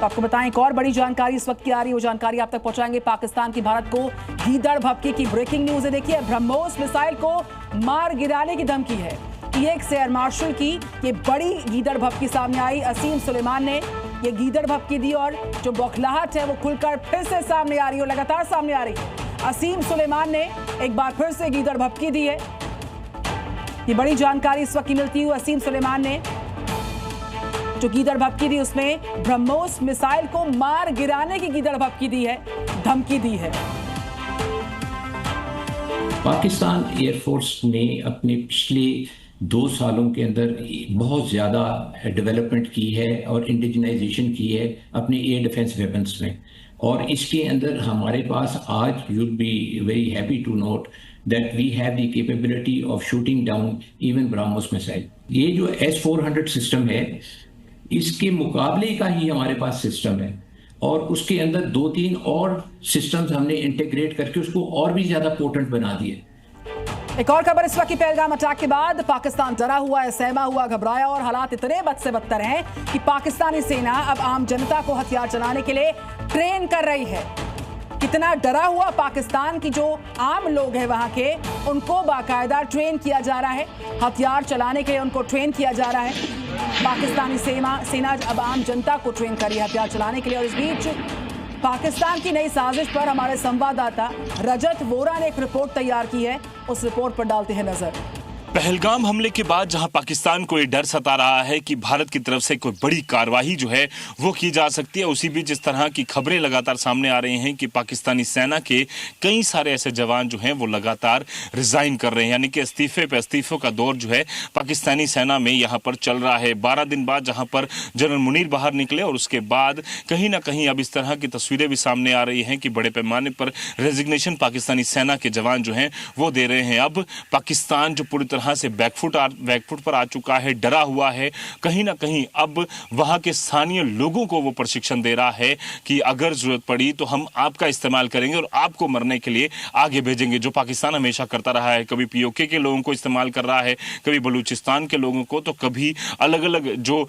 तो आपको बताएं एक और बड़ी जानकारी इस वक्त की आ रही है, वो जानकारी आप तक पहुंचाएंगे। पाकिस्तान की भारत को गीदड़ भभकी की ब्रेकिंग न्यूज है। देखिए, ब्रह्मोस मिसाइल को मार गिराने की धमकी है। PX एयर मार्शल की ये बड़ी गीदड़ भभकी सामने आई। असीम सुलेमान ने ये गीदड़ भभकी दी और जो बौखलाहट है वो खुलकर फिर से सामने आ रही है, लगातार सामने आ रही है। असीम सुलेमान ने एक बार फिर से गीदड़ भभकी दी है। ये बड़ी जानकारी इस वक्त की मिलती हुई। असीम सुलेमान ने जो गीदड़ भभकी दी उसमें ब्रह्मोस मिसाइल को मार गिराने की गीदड़ भभकी दी है, धमकी दी है। पाकिस्तान एयरफोर्स ने अपने पिछले 2 सालों के अंदर बहुत ज़्यादा डेवलपमेंट की है और इंडिजनाइजेशन की है अपने एयर डिफेंस वेपन्स में। और इसके अंदर हमारे पास आज you will be very happy to note that we have the capability of shooting down even BrahMos missile. ये जो S-400 सिस्टम है, इसके मुकाबले का ही हमारे पास सिस्टम है और उसके अंदर 2-3 और सिस्टम्स हमने इंटीग्रेट करके उसको और भी ज्यादा पोटेंट बना दिए। एक और खबर इस वक्त की, पहलगाम अटैक के बाद पाकिस्तान डरा हुआ है, सहमा हुआ, घबराया और हालात इतने बद से बदतर हैं कि पाकिस्तानी सेना अब आम जनता को हथियार चलाने के लिए ट्रेन कर रही है। कितना डरा हुआ पाकिस्तान की जो आम लोग हैं वहां के, उनको बाकायदा ट्रेन किया जा रहा है, हथियार चलाने के लिए उनको ट्रेन किया जा रहा है। पाकिस्तानी सेना अब आम जनता को ट्रेन कर रही है हथियार चलाने के लिए। और इस बीच पाकिस्तान की नई साजिश पर हमारे संवाददाता रजत वोरा ने एक रिपोर्ट तैयार की है, उस रिपोर्ट पर डालते हैं नजर। पहलगाम हमले के बाद जहां पाकिस्तान को ये डर सता रहा है कि भारत की तरफ से कोई बड़ी कार्रवाई जो है वो की जा सकती है, उसी बीच इस तरह की खबरें लगातार सामने आ रही हैं कि पाकिस्तानी सेना के कई सारे ऐसे जवान जो हैं वो लगातार रिजाइन कर रहे हैं, यानी कि इस्तीफों का दौर जो है पाकिस्तानी सेना में यहाँ पर चल रहा है। 12 दिन बाद जहाँ पर जनरल मुनीर बाहर निकले और उसके बाद कहीं ना कहीं अब इस तरह की तस्वीरें भी सामने आ रही हैं कि बड़े पैमाने पर रेजिग्नेशन पाकिस्तानी सेना के जवान जो हैं वो दे रहे हैं। अब पाकिस्तान जो पूरी से बैकफुट पर आ चुका है, डरा हुआ है, कहीं ना कहीं अब वहां के स्थानीय लोगों को वो प्रशिक्षण दे रहा है कि अगर जरूरत पड़ी तो हम आपका इस्तेमाल करेंगे और आपको मरने के लिए आगे भेजेंगे, जो पाकिस्तान हमेशा करता रहा है। कभी POK के लोगों को इस्तेमाल कर रहा है, कभी बलूचिस्तान के लोगों को, तो कभी अलग अलग जो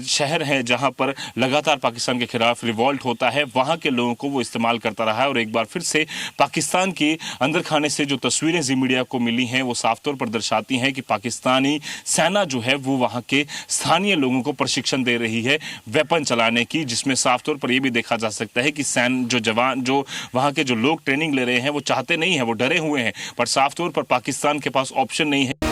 शहर हैं जहां पर लगातार पाकिस्तान के खिलाफ रिवॉल्ट होता है वहां के लोगों को वो इस्तेमाल करता रहा है। और एक बार फिर से पाकिस्तान के अंदर खाने से जो तस्वीरें जी मीडिया को मिली हैं वो साफ तौर पर दर्शाती हैं कि पाकिस्तानी सेना जो है वो वहां के स्थानीय लोगों को प्रशिक्षण दे रही है वेपन चलाने की, जिसमें साफ तौर पर यह भी देखा जा सकता है कि जो जवान जो वहां के जो लोग ट्रेनिंग ले रहे हैं वो चाहते नहीं है, वो डरे हुए हैं, पर साफ तौर पर पाकिस्तान के पास ऑप्शन नहीं है।